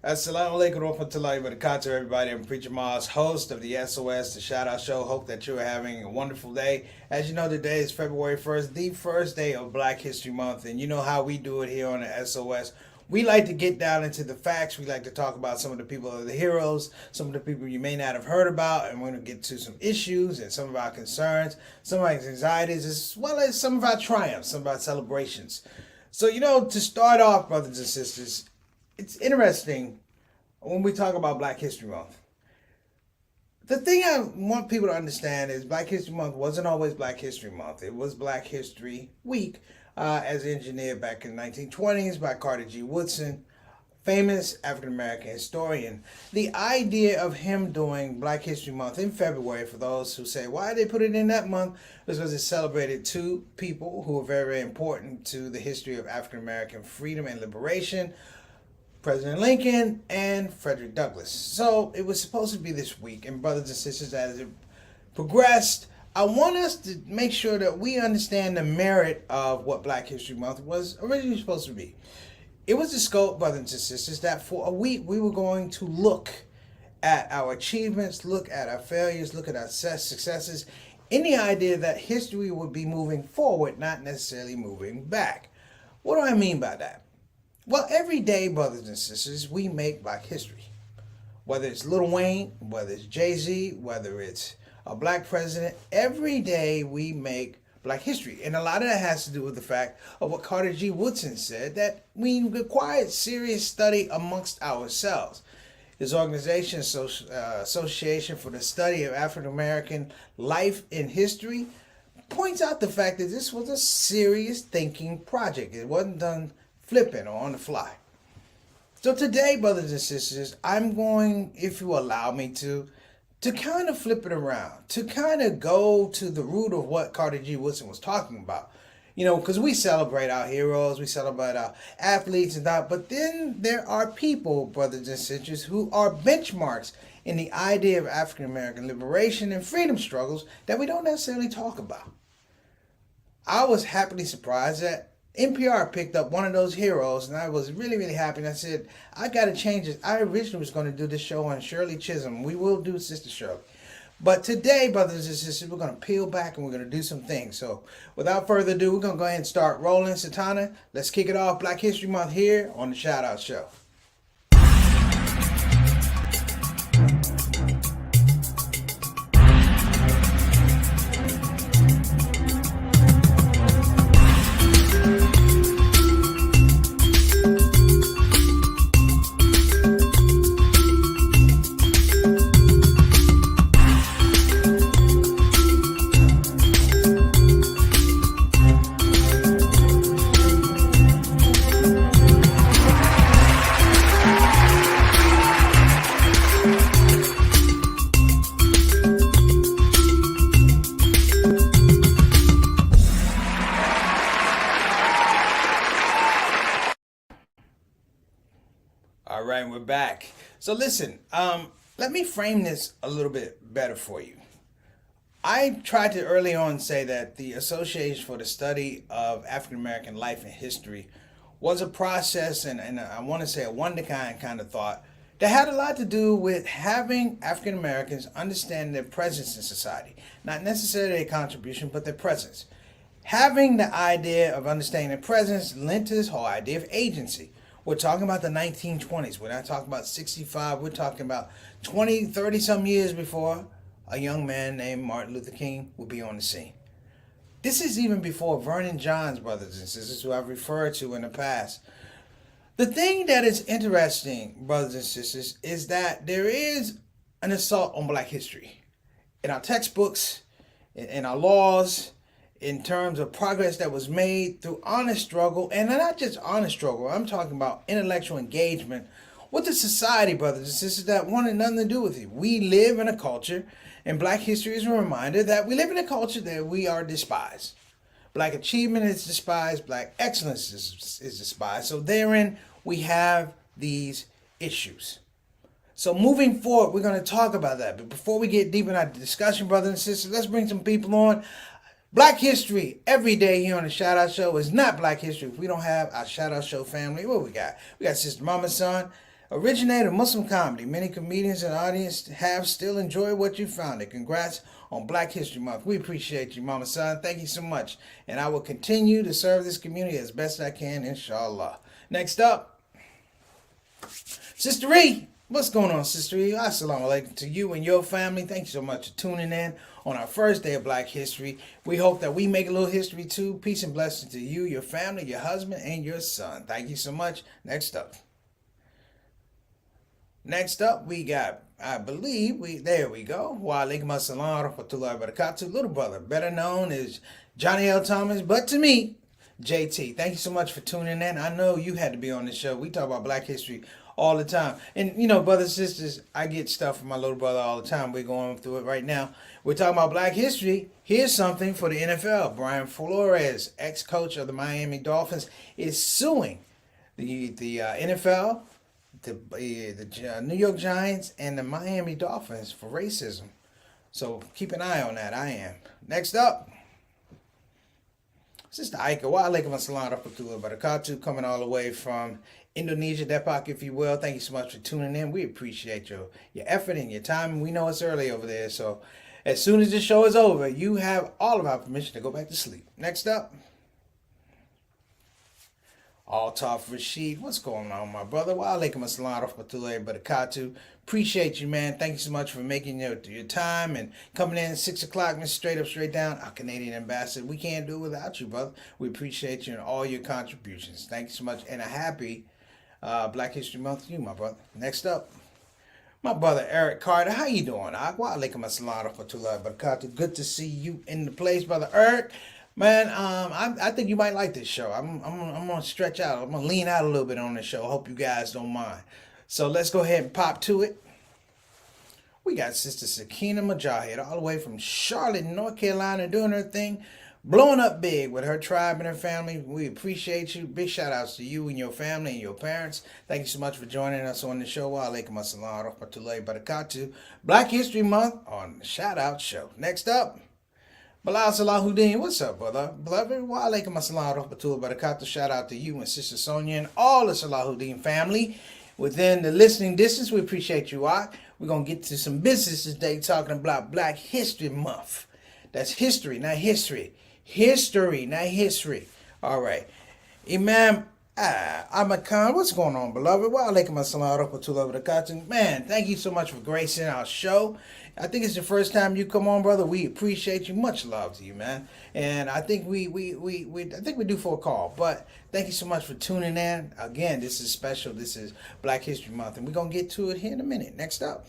Assalamu alaikum wa rahmatullahi wa barakatuh, everybody. I'm Preacher Maz, host of the SOS, the Shout Out Show. Hope that you are having a wonderful day. As you know, today is February 1st, the first day of Black History Month. And you know how we do it here on the SOS. We like to get down into the facts. We like to talk about some of the people that are the heroes, some of the people you may not have heard about, and we're going to get to some issues and some of our concerns, some of our anxieties, as well as some of our triumphs, some of our celebrations. So, to start off, brothers and sisters, it's interesting when we talk about Black History Month. The thing I want people to understand is Black History Month wasn't always Black History Month. It was Black History Week, as engineered back in the 1920s by Carter G. Woodson, famous African-American historian. The idea of him doing Black History Month in February, for those who say, why did they put it in that month? Was because it celebrated two people who were very, very important to the history of African-American freedom and liberation, President Lincoln and Frederick Douglass. So it was supposed to be this week, and brothers and sisters, as it progressed, I want us to make sure that we understand the merit of what Black History Month was originally supposed to be. It was the scope, brothers and sisters, that for a week we were going to look at our achievements, look at our failures, look at our successes, in the idea that history would be moving forward, not necessarily moving back. What do I mean by that? Well, every day, brothers and sisters, we make Black history. Whether it's Lil Wayne, whether it's Jay-Z, whether it's a Black president, every day we make Black history. And a lot of that has to do with the fact of what Carter G. Woodson said, that we required serious study amongst ourselves. His organization, Association for the Study of African American Life in History, points out the fact that this was a serious thinking project. It wasn't done flipping or on the fly. So today, brothers and sisters, I'm going, if you allow me to kind of flip it around, to kind of go to the root of what Carter G. Woodson was talking about. Because we celebrate our heroes, we celebrate our athletes and that, but then there are people, brothers and sisters, who are benchmarks in the idea of African American liberation and freedom struggles that we don't necessarily talk about. I was happily surprised that NPR picked up one of those heroes, and I was really, really happy. And I said, I got to change this. I originally was going to do this show on Shirley Chisholm. We will do Sister Shirley. But today, brothers and sisters, we're going to peel back and we're going to do some things. So without further ado, we're going to go ahead and start rolling. Satana, let's kick it off. Black History Month here on the Shout Out Show. All right, we're back. So listen, let me frame this a little bit better for you. I tried to early on say that the Association for the Study of African American Life and History was a process, and I want to say a one-of-a-kind kind of thought, that had a lot to do with having African Americans understand their presence in society. Not necessarily their contribution, but their presence. Having the idea of understanding their presence lent to this whole idea of agency. We're talking about the 1920s. We're not talking about 65. We're talking about 20, 30 some years before a young man named Martin Luther King would be on the scene. This is even before Vernon Johns, brothers and sisters, who I've referred to in the past. The thing that is interesting, brothers and sisters, is that there is an assault on Black history. In our textbooks, in our laws, in terms of progress that was made through honest struggle, and not just honest struggle, I'm talking about intellectual engagement with a society, brothers and sisters, that wanted nothing to do with it. We live in a culture, and Black history is a reminder that we live in a culture that we are despised. Black achievement is despised, Black excellence is despised. So therein we have these issues. So moving forward, we're going to talk about that. But before we get deep in our discussion, brothers and sisters, let's bring some people on. Black history every day here on the Shout Out Show is not Black history if we don't have our Shout Out Show family. What we got? We got Sister Mama Son, originator of Muslim comedy. Many comedians and audience have still enjoyed what you founded. Congrats on Black History Month. We appreciate you, Mama Son. Thank you so much. And I will continue to serve this community as best I can, inshallah. Next up, Sister E. What's going on, Sister E? Assalamu alaikum to you and your family. Thank you so much for tuning in on our first day of Black History. We hope that we make a little history too. Peace and blessings to you, your family, your husband, and your son. Thank you so much. Next up, we got, I believe, there we go. Wa alaikum assalam wa rahmatullahi wa barakatuh. Little brother, better known as Johnny L. Thomas, but to me, JT. Thank you so much for tuning in. I know you had to be on the show. We talk about Black history all the time. And, you know, brothers and sisters, I get stuff from my little brother all the time. We're going through it right now. We're talking about Black history. Here's something for the NFL. Brian Flores, ex-coach of the Miami Dolphins, is suing the NFL, the New York Giants, and the Miami Dolphins for racism. So keep an eye on that. I am. Next up, Sister Aika, wa alaikum assalam wa rahmatullahi wa barakatuh, coming all the way from Indonesia, Depok, if you will. Thank you so much for tuning in. We appreciate your effort and your time. We know it's early over there, so as soon as the show is over, you have all of our permission to go back to sleep. Next up, Altaf Rashid. What's going on, my brother? Wa alaikum assalam wa rahmatullahi wa barakatuh. Appreciate you, man. Thank you so much for making your time and coming in at 6 o'clock, Mr. Straight Up, Straight Down, our Canadian ambassador. We can't do it without you, brother. We appreciate you and all your contributions. Thank you so much, and a happy Black History Month to you, my brother. Next up, my brother Eric Carter. How you doing? Wa alaikum assalam wa rahmatullahi wa barakatuh. Good to see you in the place, brother Eric. Man, I think you might like this show. I'm gonna stretch out. I'm gonna lean out a little bit on this show. Hope you guys don't mind. So let's go ahead and pop to it. We got Sister Sakina Mujahid all the way from Charlotte, North Carolina, doing her thing, blowing up big with her tribe and her family. We appreciate you. Big shout outs to you and your family and your parents. Thank you so much for joining us on the show. Wa alaikum assalam wa rahmatullahi wa barakatuh. Black History Month on the Shout Out Show. Next up, Bilal Salahuddin. What's up, brother? Beloved, wa alaikum assalam wa rahmatullahi wa barakatuh. Shout out to you and Sister Sonia and all the Salahuddin family within the listening distance. We appreciate you. All right? We're going to get to some business today talking about Black History Month. That's history, not history. History, not history. All right. Imam Ahmad Khan, what's going on, beloved? Wa alaikum assalam wa rahmatullahi wa barakatuh. Man, thank you so much for gracing our show. I think it's the first time you come on, brother. We appreciate you. Much love to you, man. And I think we do for a call. But thank you so much for tuning in. Again, this is special. This is Black History Month, and we're gonna get to it here in a minute. Next up,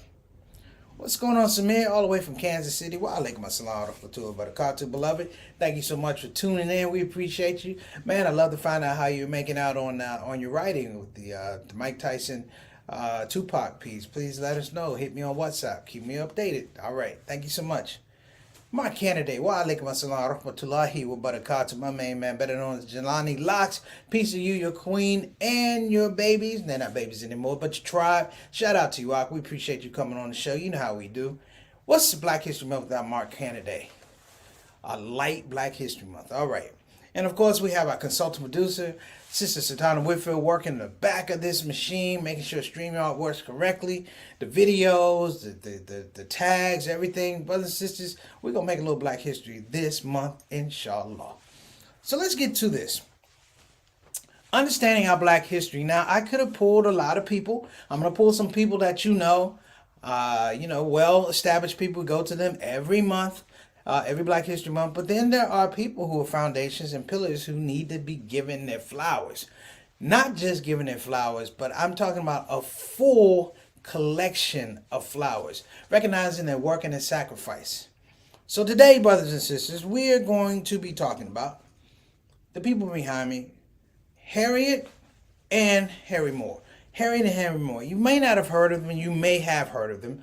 what's going on, Samir? All the way from Kansas City. Wa alaikum assalam wa rahmatullahi wa barakatuh, beloved. Thank you so much for tuning in. We appreciate you, man. I love to find out how you're making out on your writing with the Mike Tyson Tupac piece. Please let us know. Hit me on WhatsApp. Keep me updated. All right. Thank you so much. My candidate. Wa alaikum assalam wa rahmatullahi wa barakatuh. My main man, better known as Jelani Locks. Peace to you, your queen, and your babies. They're not babies anymore, but your tribe. Shout out to you, Ak. We appreciate you coming on the show. You know how we do. What's Black History Month without Mark Candidate? A light Black History Month. All right. And of course, we have our consultant producer, Sister Sultana Whitfield, working the back of this machine, making sure StreamYard works correctly. The videos, the tags, everything. Brothers and sisters, we're going to make a little Black history this month, inshallah. So let's get to this. Understanding our Black history. Now, I could have pulled a lot of people. I'm going to pull some people that you know, well-established people. Go to them every month. Every Black History Month, but then there are people who are foundations and pillars who need to be given their flowers. Not just given their flowers, but I'm talking about a full collection of flowers, recognizing their work and their sacrifice. So today, brothers and sisters, we're going to be talking about the people behind me, Harriet and Harry Moore. Harriet and Harry Moore. You may not have heard of them, you may have heard of them.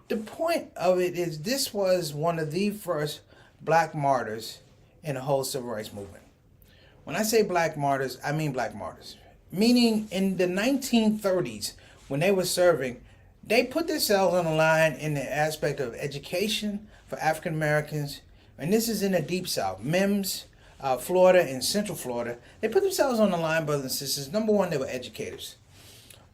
The point of it is this was one of the first black martyrs in the whole civil rights movement. When I say black martyrs, I mean black martyrs. Meaning in the 1930s, when they were serving, they put themselves on the line in the aspect of education for African Americans. And this is in the Deep South, Mims, Florida and Central Florida. They put themselves on the line, brothers and sisters. Number one, they were educators.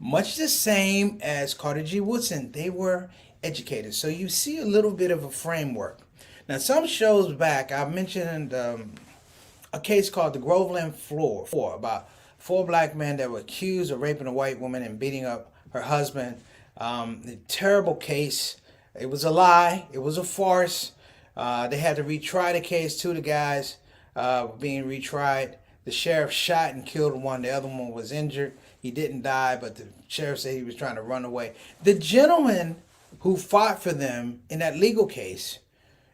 much the same as Carter G. Woodson. They were educators. So you see a little bit of a framework. Now, some shows back, I mentioned a case called the Groveland Floor, about 4 black men that were accused of raping a white woman and beating up her husband. A terrible case. It was a lie. It was a farce. They had to retry the case. 2 of the guys being retried. The sheriff shot and killed one. The other one was injured. He didn't die, but the sheriff said he was trying to run away. The gentleman who fought for them in that legal case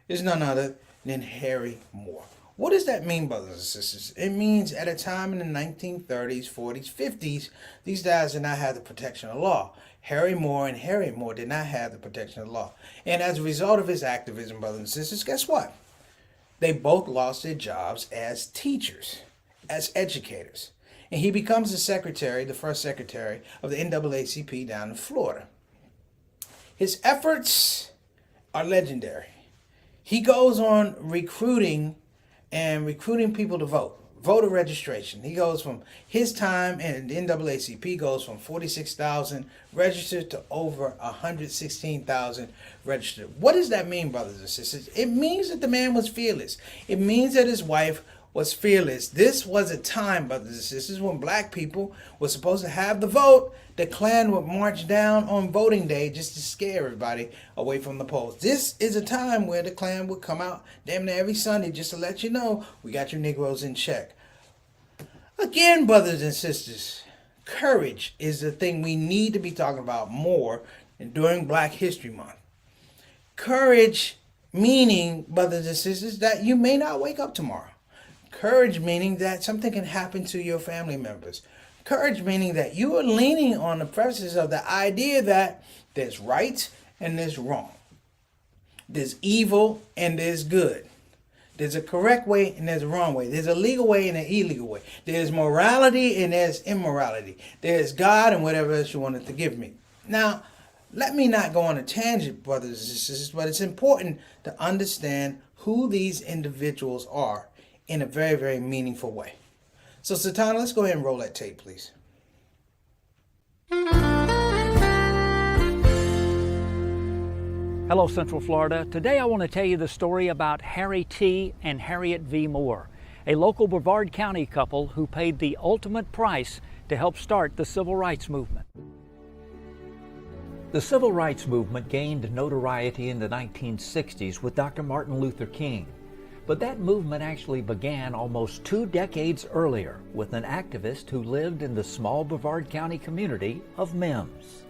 is none other than Harriet Moore. What does that mean, brothers and sisters? It means at a time in the 1930s, 40s, 50s, these guys did not have the protection of law. Harriet Moore did not have the protection of the law. And as a result of his activism, brothers and sisters, guess what? They both lost their jobs as teachers, as educators. And he becomes the first secretary of the NAACP down in Florida. His efforts are legendary. He goes on recruiting people to vote. Voter registration. He goes from his time, and the NAACP goes from 46,000 registered to over 116,000 registered. What does that mean, brothers and sisters? It means that the man was fearless. It means that his wife was fearless. This was a time, brothers and sisters, when black people were supposed to have the vote. The Klan would march down on voting day just to scare everybody away from the polls. This is a time where the Klan would come out damn near every Sunday just to let you know we got your Negroes in check. Again, brothers and sisters, courage is the thing we need to be talking about more during Black History Month. Courage meaning, brothers and sisters, that you may not wake up tomorrow. Courage meaning that something can happen to your family members. Courage meaning that you are leaning on the premises of the idea that there's right and there's wrong. There's evil and there's good. There's a correct way and there's a wrong way. There's a legal way and an illegal way. There's morality and there's immorality. There's God and whatever else you wanted to give me. Now, let me not go on a tangent, brothers and sisters, but it's important to understand who these individuals are in a very, very meaningful way. So, Satana, let's go ahead and roll that tape, please. Hello, Central Florida. Today I want to tell you the story about Harry T. and Harriet V. Moore, a local Brevard County couple who paid the ultimate price to help start the Civil Rights Movement. The Civil Rights Movement gained notoriety in the 1960s with Dr. Martin Luther King. But that movement actually began almost 2 decades earlier with an activist who lived in the small Brevard County community of Mims.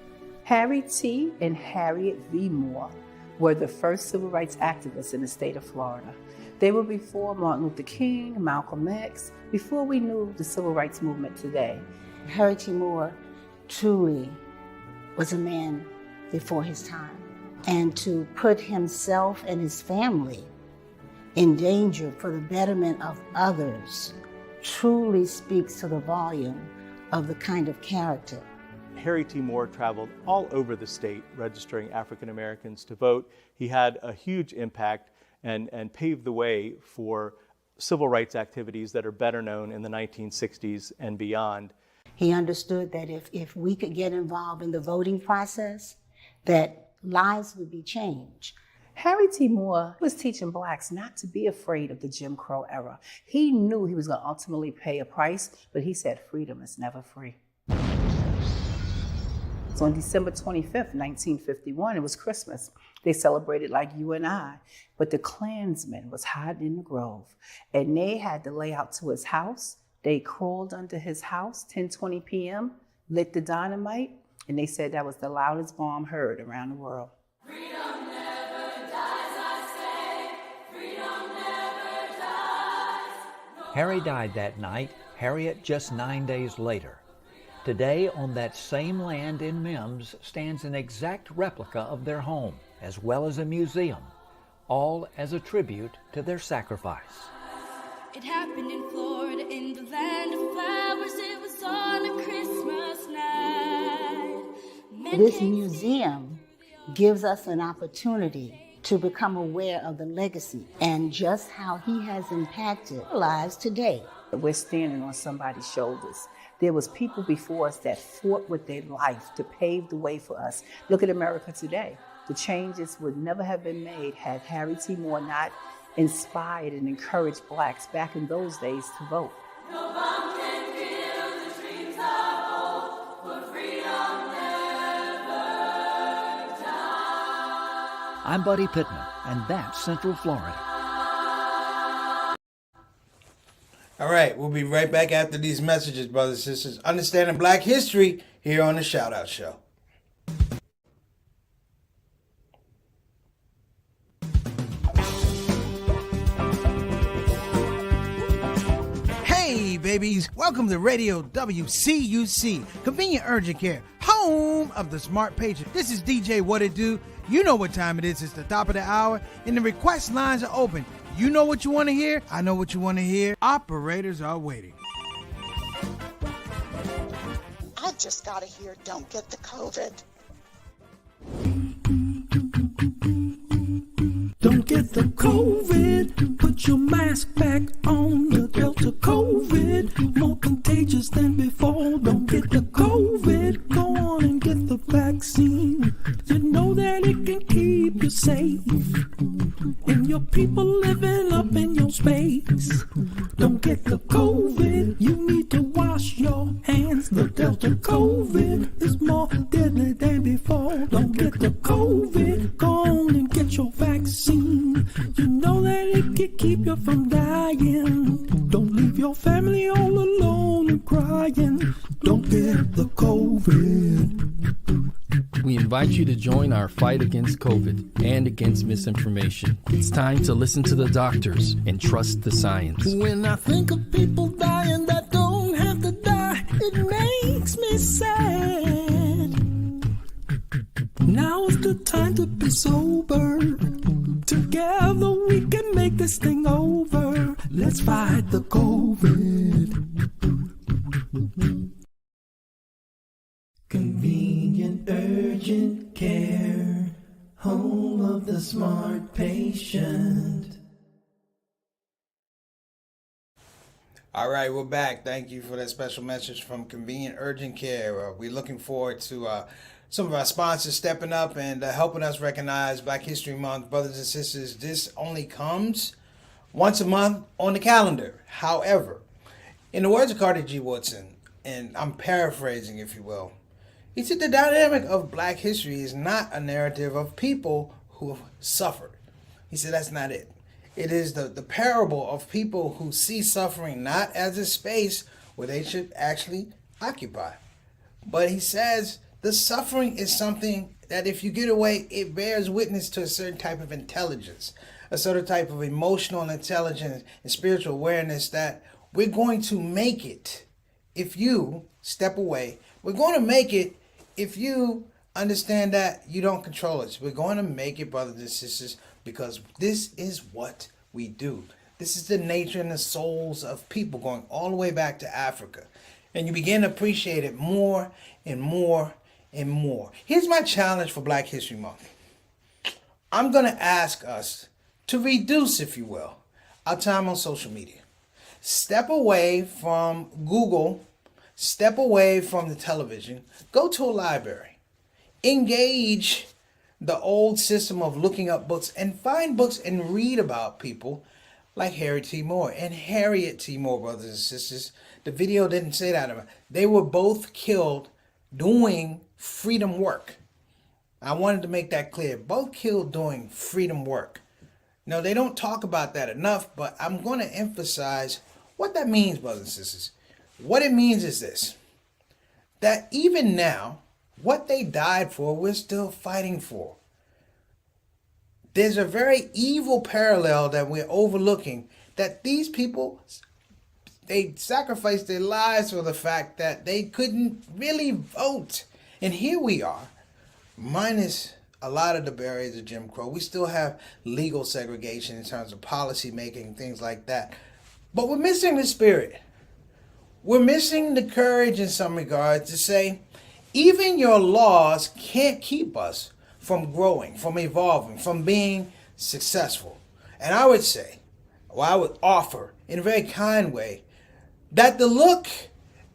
Harry T. and Harriet V. Moore were the first civil rights activists in the state of Florida. They were before Martin Luther King, Malcolm X, before we knew the civil rights movement today. Harriet T. Moore truly was a man before his time. And to put himself and his family in danger for the betterment of others truly speaks to the volume of the kind of character. Harriet T. Moore traveled all over the state registering African Americans to vote. He had a huge impact and paved the way for civil rights activities that are better known in the 1960s and beyond. He understood that if we could get involved in the voting process, that lives would be changed. Harry T. Moore was teaching blacks not to be afraid of the Jim Crow era. He knew he was going to ultimately pay a price, but he said freedom is never free. So on December 25th, 1951, it was Christmas. They celebrated like you and I, but the Klansmen was hiding in the grove, and they had to lay out to his house. They crawled under his house, 10:20 p.m., lit the dynamite, and they said that was the loudest bomb heard around the world. Freedom never dies, I say. Freedom never dies. Harry died that night, Harriet just 9 days later. Today, on that same land in Mims, stands an exact replica of their home, as well as a museum, all as a tribute to their sacrifice. It happened in Florida, in the land of flowers. It was on a Christmas night. This museum gives us an opportunity to become aware of the legacy and just how he has impacted lives today. We're standing on somebody's shoulders. There was people before us that fought with their life to pave the way for us. Look at America today. The changes would never have been made had Harriet Moore not inspired and encouraged blacks back in those days to vote. No bomb can kill the dreams of hope, for freedom never dies. I'm Buddy Pittman, and that's Central Florida. All right, we'll be right back after these messages, brothers and sisters. Understanding Black History here on the ShOUT Show. Hey, babies. Welcome to Radio WCUC, Convenient Urgent Care, home of the smart patient. This is DJ What It Do. You know what time it is. It's the top of the hour, and the request lines are open. You know what you want to hear. I know what you want to hear. Operators are waiting. I just gotta hear "Don't Get the COVID." Don't get the COVID. Put your mask back on. The Delta COVID, more contagious than before. Don't get the COVID. Go on and get the vaccine. You know that it can keep you safe, and your people living up in your space. Don't get the COVID. You need to wash your hands. The Delta COVID is more deadly than before. Don't get the COVID. Go on and get your vaccine. You know that it can keep you from dying. Don't leave your family all alone and crying. Don't get the COVID. We invite you to join our fight against COVID and against misinformation. It's time to listen to the doctors and trust the science. When I think of people dying that don't have to die, it makes me sad. Now's the time to be sober. Together we can make this thing over. Let's fight the COVID. Convenient urgent care, home of the smart patient. All right, we're back. Thank you for that special message from Convenient Urgent Care. We're looking forward to some of our sponsors stepping up and helping us recognize Black History Month. Brothers and sisters, this only comes once a month on the calendar. However, in the words of Carter G. Woodson, and I'm paraphrasing if you will, he said the dynamic of Black history is not a narrative of people who have suffered. He said that's not it. It is the parable of people who see suffering not as a space where they should actually occupy. But he says the suffering is something that if you get away, it bears witness to a certain type of intelligence, a certain type of emotional intelligence and spiritual awareness that we're going to make it if you step away. We're going to make it if you understand that you don't control us. We're going to make it, brothers and sisters, because this is what we do. This is the nature and the souls of people going all the way back to Africa. And you begin to appreciate it more and more and more. Here's my challenge for Black History Month. I'm going to ask us to reduce, if you will, our time on social media. Step away from Google. Step away from the television. Go to a library. Engage the old system of looking up books and find books and read about people like Harriet T. Moore. And Harriet T. Moore, brothers and sisters, the video didn't say that. They were both killed doing freedom work. I wanted to make that clear. Both killed doing freedom work. Now, they don't talk about that enough, but I'm going to emphasize what that means, brothers and sisters. What it means is this, that even now, what they died for, we're still fighting for. There's a very evil parallel that we're overlooking, that these people, they sacrificed their lives for the fact that they couldn't really vote. And here we are, minus a lot of the barriers of Jim Crow. We still have legal segregation in terms of policy making, things like that. But we're missing the spirit. We're missing the courage in some regards to say, even your laws can't keep us from growing, from evolving, from being successful. And I would say, or I would offer in a very kind way, that the look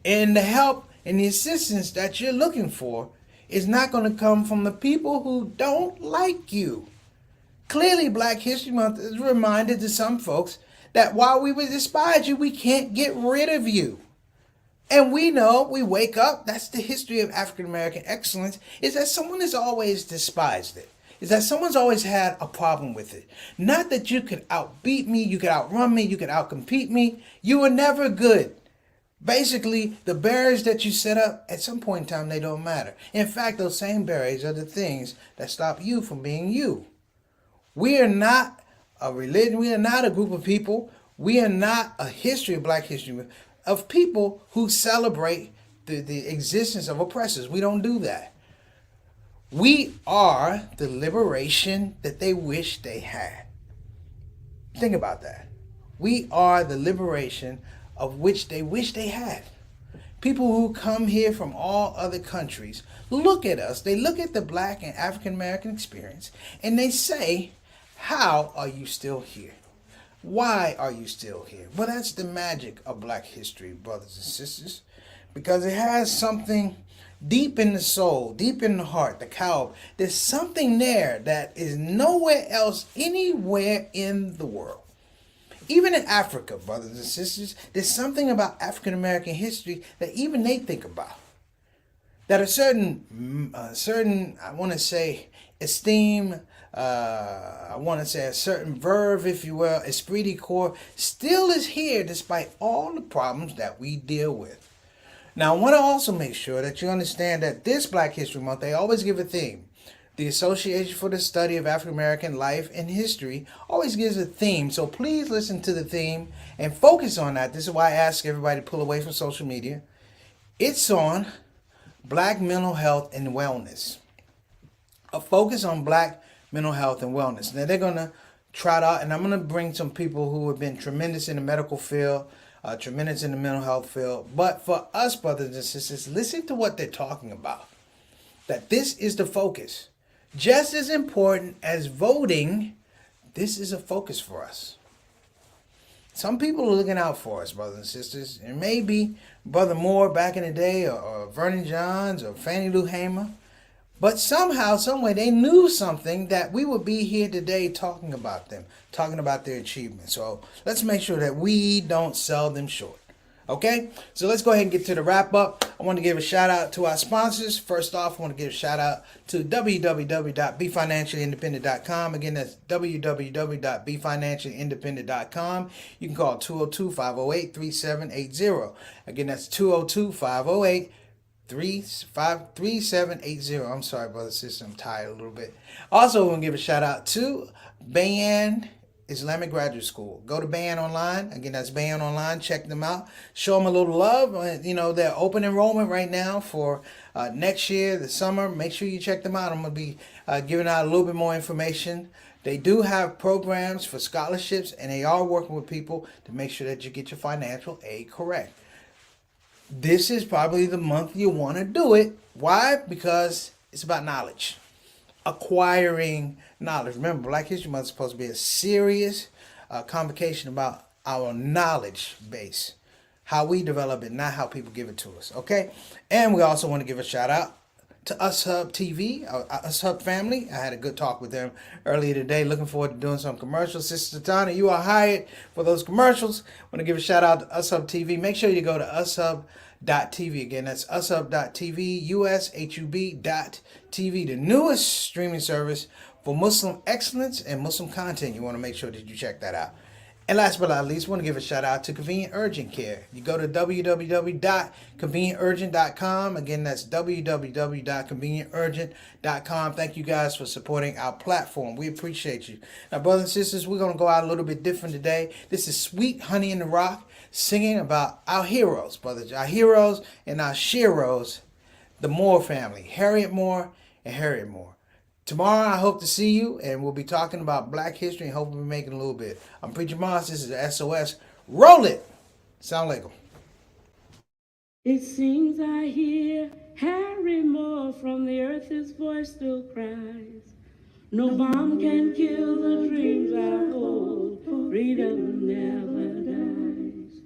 and the help and the assistance that you're looking for is not going to come from the people who don't like you. Clearly, Black History Month is a reminder to some folks that while we would despise you, we can't get rid of you. And we know, we wake up, that's the history of African American excellence, is that someone has always despised it. Is that someone's always had a problem with it. Not that you could outbeat me, you could outrun me, you could outcompete me. You were never good. Basically, the barriers that you set up, at some point in time, they don't matter. In fact, those same barriers are the things that stop you from being you. We are not a religion, we are not a group of people, we are not a history of Black history of people who celebrate the existence of oppressors. We don't do that. We are the liberation that they wish they had. Think about that. We are the liberation of which they wish they had. People who come here from all other countries look at us, they look at the Black and African American experience, and they say, how are you still here? Why are you still here? Well, that's the magic of Black history, brothers and sisters, because it has something deep in the soul, deep in the heart, the cow. There's something there that is nowhere else, anywhere in the world. Even in Africa, brothers and sisters, there's something about African American history that even they think about. That a certain, I want to say, esteem, I want to say a certain verve, if you will, esprit de corps, still is here despite all the problems that we deal with. Now, I want to also make sure that you understand that this Black History Month, they always give a theme. The Association for the Study of African American Life and History always gives a theme. So please listen to the theme and focus on that. This is why I ask everybody to pull away from social media. It's on Black mental health and wellness. A focus on Black mental health and wellness. Now they're going to trot out, and I'm going to bring some people who have been tremendous in the medical field, tremendous in the mental health field. But for us, brothers and sisters, listen to what they're talking about. That this is the focus. Just as important as voting, this is a focus for us. Some people are looking out for us, brothers and sisters. It may be Brother Moore back in the day, or Vernon Johns, or Fannie Lou Hamer. But somehow, someway, they knew something that we would be here today talking about them, talking about their achievements. So let's make sure that we don't sell them short. Okay? So let's go ahead and get to the wrap up. I want to give a shout out to our sponsors. First off, I want to give a shout out to www.BeFinanciallyIndependent.com. Again, that's www.BeFinanciallyIndependent.com. You can call 202-508-3780. Again, that's 202-508-3780. I'm sorry, brother, sister. I'm tired a little bit. Also, I want to give a shout out to Bayan Islamic Graduate School. Go to Bayan Online. Again, that's Bayan Online. Check them out. Show them a little love. You know, they're open enrollment right now for next year, the summer. Make sure you check them out. I'm going to be giving out a little bit more information. They do have programs for scholarships, and they are working with people to make sure that you get your financial aid correct. This is probably the month you want to do it. Why? Because it's about knowledge. Acquiring knowledge. Remember, Black History Month is supposed to be a serious convocation about our knowledge base. How we develop it, not how people give it to us. Okay? And we also want to give a shout out to UsHub TV, UsHub family. I had a good talk with them earlier today. Looking forward to doing some commercials. Sister Tana, you are hired for those commercials. Want to give a shout out to UsHub TV. Make sure you go to ushub.tv. Again, that's ushub.tv, ushub.tv, the newest streaming service for Muslim excellence and Muslim content. You want to make sure that you check that out. And last but not least, I want to give a shout out to Convenient Urgent Care. You go to www.convenienturgent.com. Again, that's www.convenienturgent.com. Thank you guys for supporting our platform. We appreciate you. Now, brothers and sisters, we're going to go out a little bit different today. This is Sweet Honey in the Rock, singing about our heroes, brothers. Our heroes and our sheroes, the Moore family, Harriet Moore and Harriet Moore. Tomorrow, I hope to see you, and we'll be talking about Black history and hopefully making a little bit. I'm Preacher Moss. This is the SOS. Roll it! Sound like them. It seems I hear Harry Moore from the earth, his voice still cries. No bomb can kill the dreams I hold. Freedom never dies.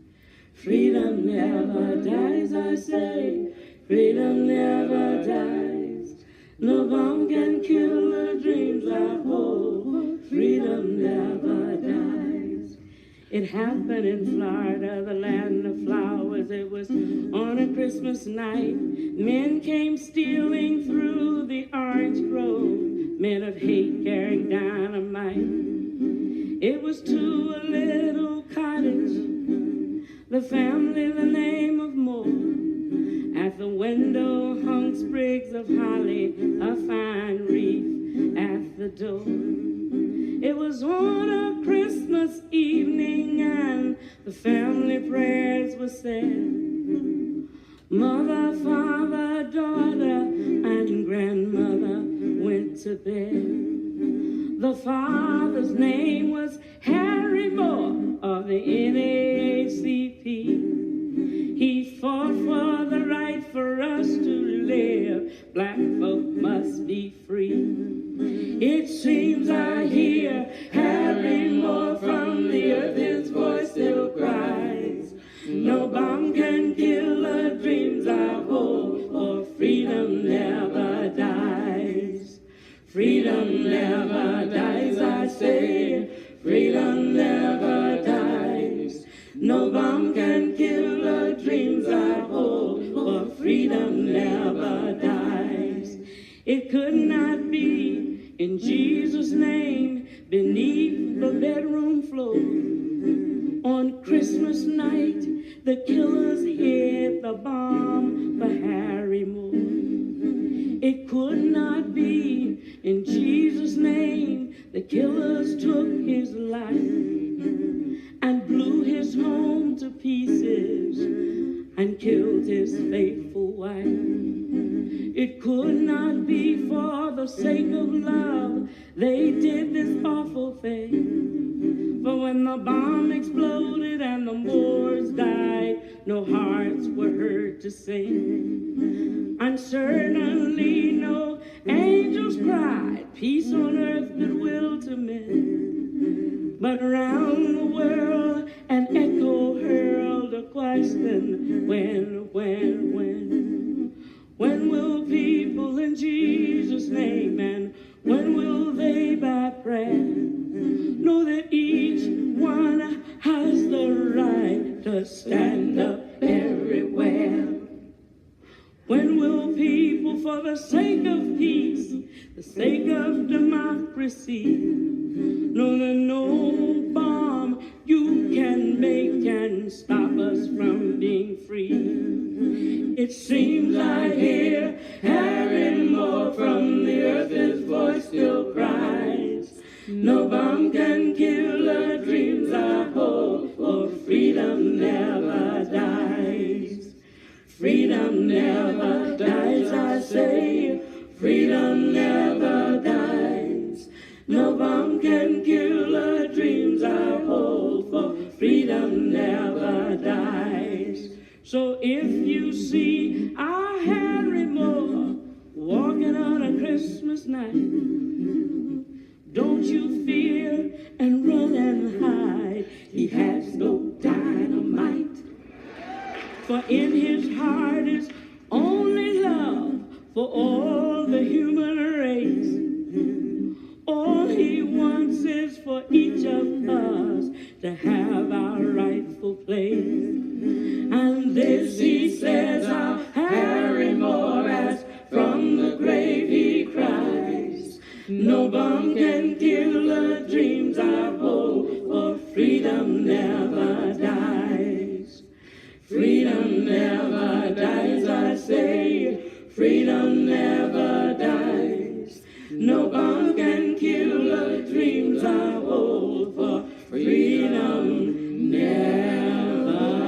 Freedom never dies, I say. Freedom never dies. No bomb can kill the dreams I hold. Freedom never dies. It happened in Florida, the land of flowers. It was on a Christmas night. Men came stealing through the orange grove. Men of hate carrying dynamite. It was to a little cottage, the family the name of Moore. At the window hung sprigs of holly, a fine wreath at the door. It was on a Christmas evening and the family prayers were said. Mother, father, daughter, and grandmother went to bed. The father's name was Harriet Moore of the NAACP. He fought for the right for us to live. Black folk must be free. It seems I hear Harriet Moore from the earth, his voice still cries. No bomb can kill the dreams I hold, for freedom never dies. Freedom never dies, I say. Freedom never dies. No bomb can kill the dreams I hold, for freedom never dies. It could not be in Jesus' name beneath the bedroom floor. On Christmas night, the killers hit the bomb for Harriet Moore. It could not be in Jesus' name. The killers took his life and blew his home to pieces and killed his faithful wife. It could not be for the sake of love they did this awful thing. For when the bomb exploded and the Moors died, no hearts were heard to sing. And certainly no angels cried, peace on earth, goodwill to men. But around the world an echo hurled a question, when? When will people in Jesus' name, and when will they by prayer know that each one has the right to stand up everywhere? When will people, for the sake of peace, the sake of democracy, know that no bomb you can make can stop us from being free? It seems I hear Harriet Moore from the earth, his voice still cries. No bomb can kill the dreams I hold, for freedom never dies. Freedom never dies, I say. Freedom never dies. No bomb can kill the dreams I hold, for freedom never dies. So if you see our Harriet Moore walking on a Christmas night, don't you fear and run and hide. He has no dynamite. For in his heart is only love for all the human race. All he wants is for each of us to have our rightful place. And this he says, our Harriet Moore, as from the grave he cries. No bomb can kill the dreams I hold, for freedom never dies. Freedom never dies, I say. Freedom never dies. No bomb can kill the dreams I hold, for freedom never